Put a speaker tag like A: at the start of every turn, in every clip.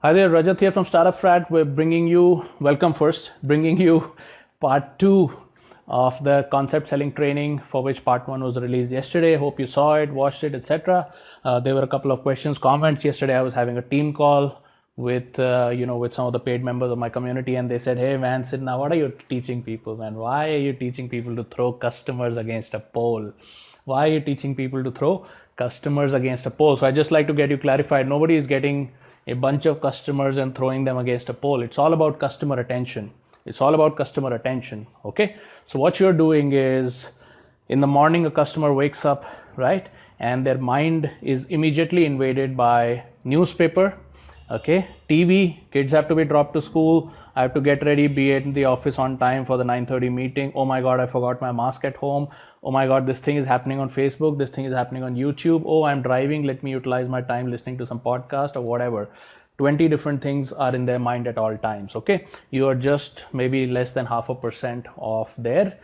A: Hi there, Rajat here from Startup Frat. We're bringing you, welcome first, bringing you part 2 of the concept selling training, for which part 1 was released yesterday. Hope you saw it, watched it, etc. There were a couple of questions, comments. Yesterday I was having a team call with with some of the paid members of my community, and they said, hey man, Sinha, what are you teaching people, man? Why are you teaching people to throw customers against a pole? Why are you teaching people to throw customers against a pole? So I just like to get you clarified. Nobody is getting a bunch of customers and throwing them against a pole. It's all about customer attention. It's all about customer attention. Okay. So what you're doing is, in the morning, a customer wakes up, right? And their mind is immediately invaded by newspaper, okay, TV, kids have to be dropped to school, I have to get ready, be in the office on time for the 9:30 meeting. Oh my God, I forgot my mask at home. Oh my God, this thing is happening on Facebook, this thing is happening on YouTube. Oh, I'm driving, let me utilize my time listening to some podcast or whatever. 20 different things are in their mind at all times, okay? You are just maybe less than 0.5% of their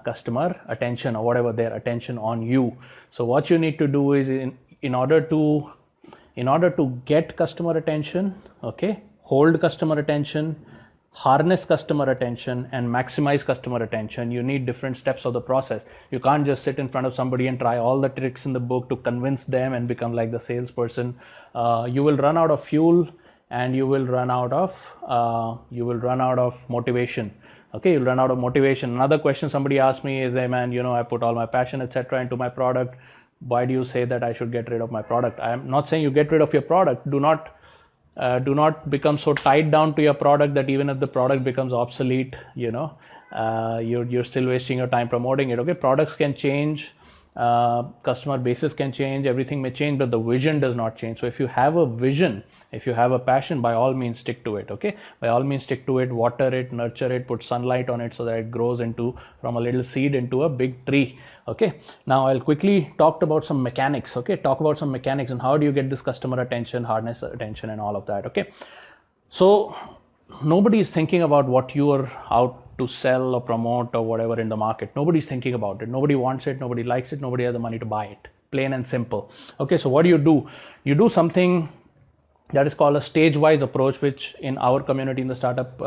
A: customer attention, or whatever, their attention on you. So what you need to do is, in order to get customer attention, okay, hold customer attention, harness customer attention, and maximize customer attention, you need different steps of the process. You can't just sit in front of somebody and try all the tricks in the book to convince them and become like the salesperson. You will run out of fuel, and you will run out of motivation. Okay, you'll run out of motivation. Another question somebody asked me is, hey man, I put all my passion, etc., into my product. Why do you say that I should get rid of my product? I am not saying you get rid of your product. Do not become so tied down to your product that even if the product becomes obsolete, you're still wasting your time promoting it. Okay, products can change, customer bases can change, everything may change, but the vision does not change. So if you have a vision, if you have a passion, by all means stick to it. Okay, by all means stick to it, water it, nurture it, put sunlight on it so that it grows from a little seed into a big tree. Okay, now I'll quickly talk about some mechanics. Okay, talk about some mechanics and how do you get this customer attention, harness attention, and all of that. Okay, so nobody is thinking about what you are out to sell or promote or whatever in the market. Nobody's thinking about it. Nobody wants it. Nobody likes it. Nobody has the money to buy it. Plain and simple. Okay, so what do? You do something that is called a stage-wise approach, which in our community, in the startup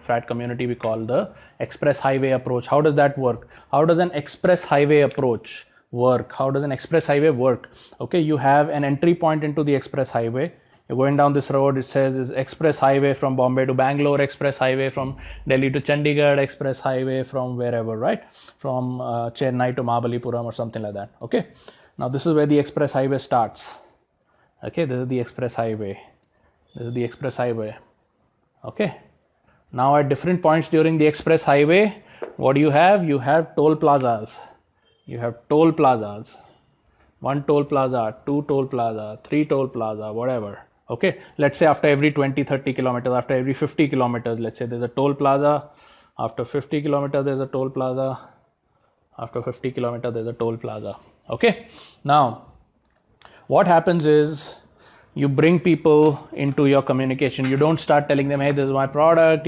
A: frat community, we call the express highway approach. How does that work? How does an express highway approach work? How does an express highway work? Okay, you have an entry point into the express highway. You're going down this road, it says it's express highway from Bombay to Bangalore, express highway from Delhi to Chandigarh, express highway from wherever, right? From Chennai to Mahabalipuram or something like that. Okay, now this is where the express highway starts. Okay, this is the express highway. This is the express highway. Okay, now at different points during the express highway, what do you have? You have toll plazas. You have toll plazas. 1 toll plaza, 2 toll plaza, 3 toll plaza, whatever. Okay, let's say after every 20-30 kilometers, after every 50 kilometers, let's say there's a toll plaza. After 50 kilometers, there's a toll plaza. After 50 kilometers, there's a toll plaza. Okay, now what happens is, you bring people into your communication. You don't start telling them, hey, this is my product,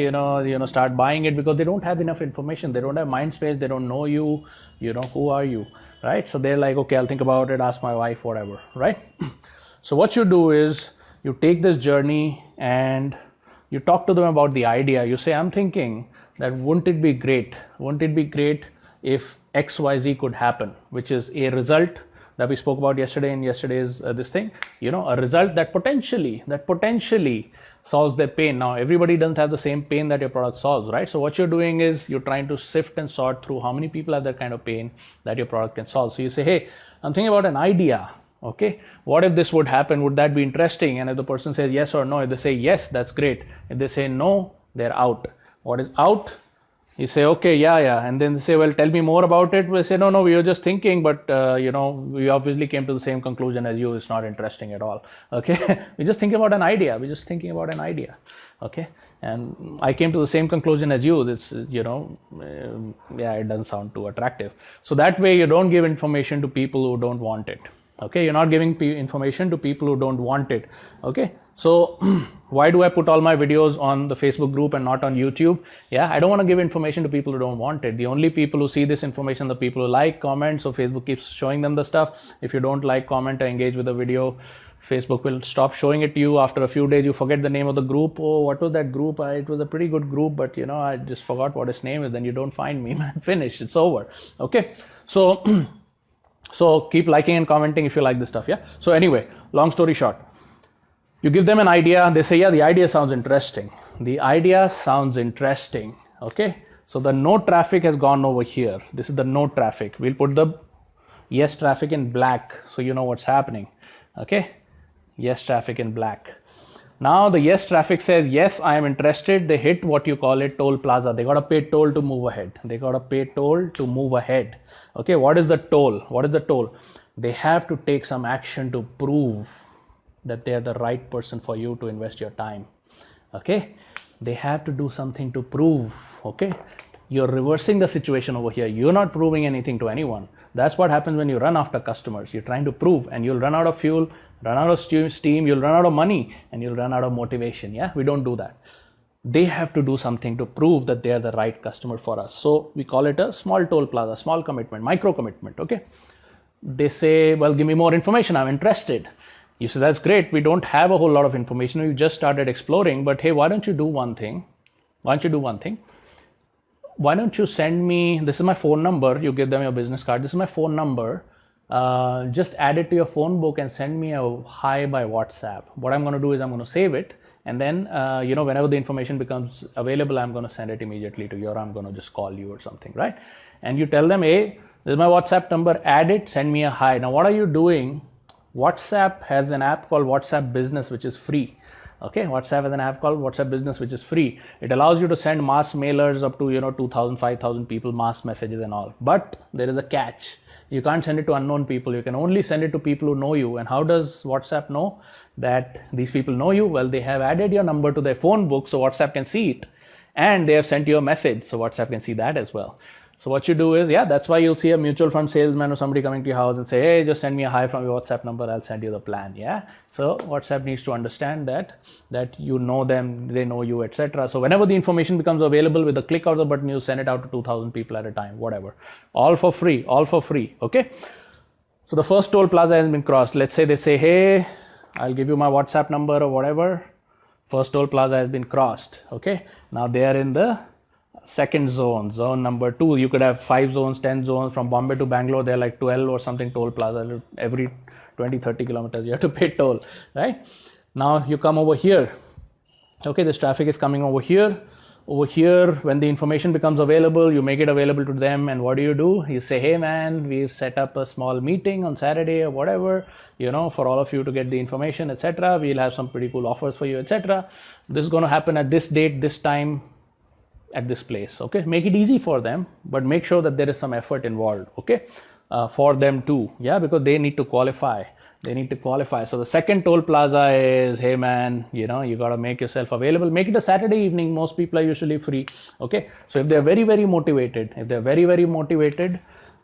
A: start buying it, because they don't have enough information. They don't have mind space. They don't know you, who are you, right? So they're like, okay, I'll think about it, ask my wife, whatever, right? So what you do is, you take this journey and you talk to them about the idea. You say, I'm thinking that wouldn't it be great if XYZ could happen, which is a result that we spoke about yesterday in yesterday's this thing, a result that potentially solves their pain. Now, everybody doesn't have the same pain that your product solves, right? So what you're doing is, you're trying to sift and sort through how many people have that kind of pain that your product can solve. So you say, hey, I'm thinking about an idea. Okay, what if this would happen? Would that be interesting? And if the person says yes or no, if they say yes, that's great. If they say no, they're out. What is out? You say, okay, yeah. And then they say, well, tell me more about it. We say, no, we were just thinking, but, we obviously came to the same conclusion as you. It's not interesting at all. Okay. We're just thinking about an idea. Okay. And I came to the same conclusion as you. It's, it doesn't sound too attractive. So that way you don't give information to people who don't want it. Okay. You're not giving information to people who don't want it. Okay. So why do I put all my videos on the Facebook group and not on YouTube? Yeah, I don't want to give information to people who don't want it. The only people who see this information, the people who like, comment, so Facebook keeps showing them the stuff. If you don't like, comment, or engage with the video, Facebook will stop showing it to you. After a few days, you forget the name of the group. Oh, what was that group? It was a pretty good group, but I just forgot what its name is. Then you don't find me, man. Finished. It's over. Okay. So, so keep liking and commenting if you like this stuff. Yeah. So anyway, long story short, you give them an idea. They say, yeah, the idea sounds interesting. The idea sounds interesting. Okay. So the no traffic has gone over here. This is the no traffic. We'll put the yes traffic in black so you know what's happening. Okay. Yes traffic in black. Now the yes traffic says, yes, I am interested. They hit what you call it toll plaza. They got to pay toll to move ahead. They got to pay toll to move ahead. Okay. What is the toll? What is the toll? They have to take some action to prove that they are the right person for you to invest your time. Okay. They have to do something to prove. Okay. You're reversing the situation over here. You're not proving anything to anyone. That's what happens when you run after customers. You're trying to prove, and you'll run out of fuel, run out of steam, you'll run out of money, and you'll run out of motivation. Yeah, we don't do that. They have to do something to prove that they are the right customer for us. So we call it a small toll plaza, small commitment, micro commitment. Okay. They say, well, give me more information. I'm interested. You say, that's great. We don't have a whole lot of information. We just started exploring, but hey, why don't you do one thing? Why don't you do one thing? Why don't you send me, this is my phone number, you give them your business card, this is my phone number, just add it to your phone book and send me a hi by WhatsApp. What I'm going to do is I'm going to save it, and then, whenever the information becomes available, I'm going to send it immediately to you, or I'm going to just call you or something, right? And you tell them, hey, this is my WhatsApp number, add it, send me a hi. Now, what are you doing? WhatsApp has an app called WhatsApp Business, which is free. Okay, WhatsApp has an app called WhatsApp Business, which is free. It allows you to send mass mailers up to 2,000, 5,000 people, mass messages and all. But there is a catch. You can't send it to unknown people. You can only send it to people who know you. And how does WhatsApp know that these people know you? Well, they have added your number to their phone book so WhatsApp can see it. And they have sent you a message so WhatsApp can see that as well. So what you do is, that's why you'll see a mutual fund salesman or somebody coming to your house and say, hey, just send me a hi from your WhatsApp number. I'll send you the plan. Yeah. So WhatsApp needs to understand that you know them, they know you, etc. So whenever the information becomes available, with a click of the button, you send it out to 2,000 people at a time, whatever. All for free, all for free. Okay. So the first toll plaza has been crossed. Let's say they say, hey, I'll give you my WhatsApp number or whatever. First toll plaza has been crossed. Okay. Now they are in the second zone number 2. You could have 5 zones, 10 zones. From Bombay to Bangalore, they're like 12 or something toll plaza. Every 20-30 kilometers you have to pay toll, right? Now you come over here. Okay, this traffic is coming over here. Over here, when the information becomes available, you make it available to them, and what do? You say, hey man, we've set up a small meeting on Saturday or whatever, for all of you to get the information, etc. We'll have some pretty cool offers for you, etc. This is going to happen at this date, this time, at this place. Okay, make it easy for them, but make sure that there is some effort involved. Okay, for them too. Yeah, because they need to qualify. So the second toll plaza is, hey man, you got to make yourself available. Make it a Saturday evening. Most people are usually free. Okay, so if they're very, very motivated,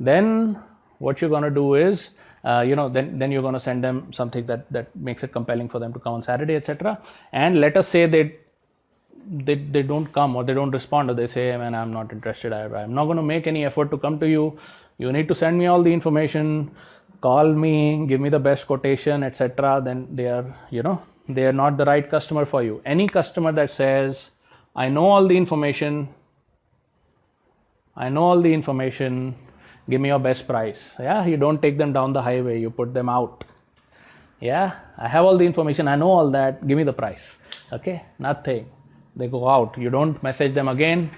A: then what you're going to do is, then you're going to send them something that makes it compelling for them to come on Saturday, etc. And let us say they don't come, or they don't respond, or they say, hey man, I'm not interested, I'm not going to make any effort to come to you. You need to send me all the information, call me, give me the best quotation, etc. Then they are not the right customer for you. Any customer that says, I know all the information, give me your best price. Yeah, you don't take them down the highway, you put them out. Yeah, I have all the information, I know all that, give me the price. Okay, nothing. They go out. You don't message them again.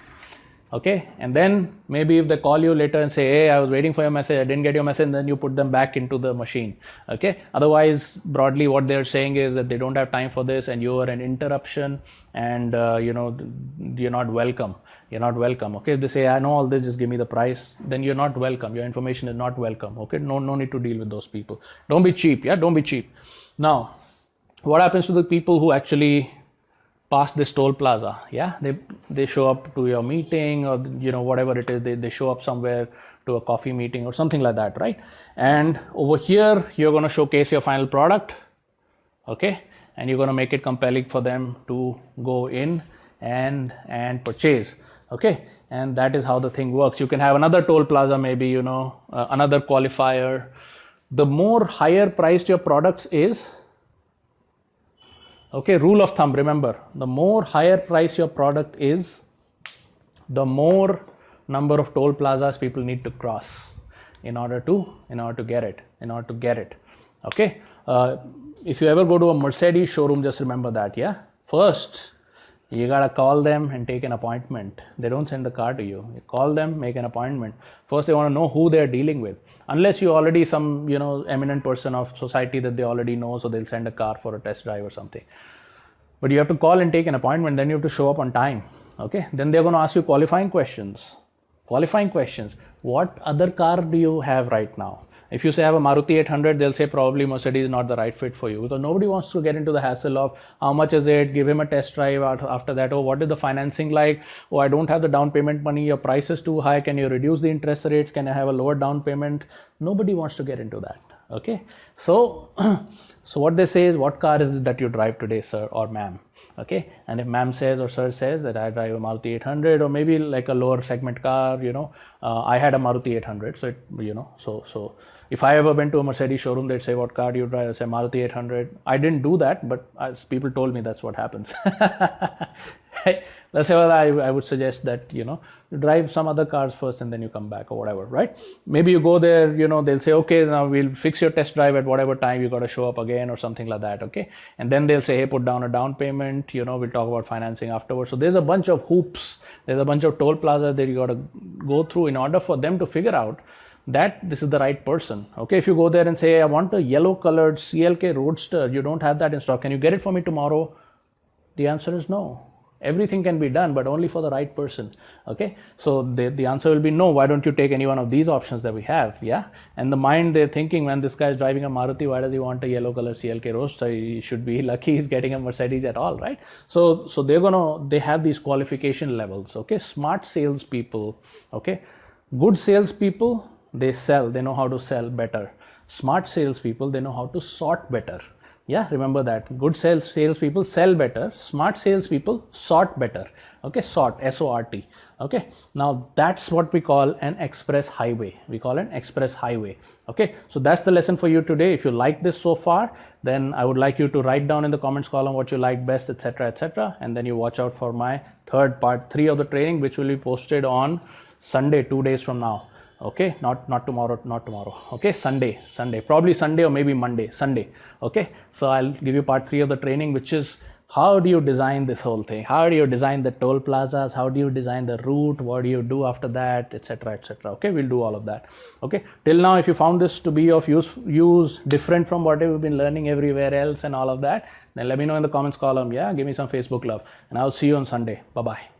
A: Okay. And then maybe if they call you later and say, hey, I was waiting for your message, I didn't get your message, then you put them back into the machine. Okay. Otherwise, broadly, what they're saying is that they don't have time for this, and you are an interruption, and you're not welcome. Okay. If they say, I know all this, just give me the price, then you're not welcome. Your information is not welcome. Okay. No need to deal with those people. Don't be cheap. Yeah. Don't be cheap. Now, what happens to the people who actually past this toll plaza? Yeah, they show up to your meeting, or whatever it is, they show up somewhere to a coffee meeting or something like that, right? And over here you're going to showcase your final product. Okay, and you're going to make it compelling for them to go in and purchase. Okay, and that is how the thing works. You can have another toll plaza, maybe another qualifier. The more higher priced your products is, Okay, rule of thumb, remember, the more higher price your product is, the more number of toll plazas people need to cross in order to get it. Okay, if you ever go to a Mercedes showroom, just remember that. Yeah, first you gotta call them and take an appointment. They don't send the car to you. You call them, make an appointment. First they want to know who they're dealing with, unless you already some eminent person of society that they already know, so they'll send a car for a test drive or something. But you have to call and take an appointment, then you have to show up on time. Okay, then they're going to ask you qualifying questions. What other car do you have right now? If you say I have a Maruti 800, they'll say probably Mercedes is not the right fit for you, because nobody wants to get into the hassle of how much is it, give him a test drive after that. Oh, what is the financing like? Oh, I don't have the down payment money, your price is too high, can you reduce the interest rates, can I have a lower down payment? Nobody wants to get into that. Okay, so what they say is, what car is it that you drive today, sir or ma'am? Okay, and if ma'am says or sir says that I drive a Maruti 800, or maybe like a lower segment car, I had a Maruti 800, so so if I ever went to a Mercedes showroom, they'd say, what car do you drive? I say Maruti 800. I didn't do that, but as people told me that's what happens. That's why I would suggest that you drive some other cars first and then you come back, or whatever, right? Maybe you go there, they'll say, okay, now we'll fix your test drive at whatever time, you got to show up again or something like that. Okay, and then they'll say, hey, put down a down payment, we'll talk about financing afterwards. So there's a bunch of hoops, there's a bunch of toll plazas that you got to go through in order for them to figure out that this is the right person. Okay, if you go there and say, I want a yellow colored CLK Roadster, you don't have that in stock, can you get it for me tomorrow? The answer is no. Everything can be done, but only for the right person. Okay, so the answer will be no. Why don't you take any one of these options that we have? Yeah, and the mind, they're thinking, man, this guy is driving a Maruti, why does he want a yellow color CLK Roadster? He should be lucky he's getting a Mercedes at all, right? So they have these qualification levels. Okay, smart salespeople, okay, good salespeople, they sell, they know how to sell better. Smart salespeople, they know how to sort better. Yeah, remember that. Good salespeople sell better. Smart salespeople sort better. Okay, sort, S-O-R-T. Okay, now that's what we call an express highway. We call an express highway. Okay, so that's the lesson for you today. If you like this so far, then I would like you to write down in the comments column what you like best, etc., etc. And then you watch out for my third part 3 of the training, which will be posted on Sunday, 2 days from now. Okay, not tomorrow, okay, Sunday, probably Sunday or maybe Monday, Sunday. Okay, so I'll give you part 3 of the training, which is how do you design this whole thing? How do you design the toll plazas? How do you design the route? What do you do after that, etc., etc. Okay, we'll do all of that. Okay, till now, if you found this to be of use different from what you've been learning everywhere else and all of that, then let me know in the comments column. Yeah, give me some Facebook love, and I'll see you on Sunday. Bye-bye.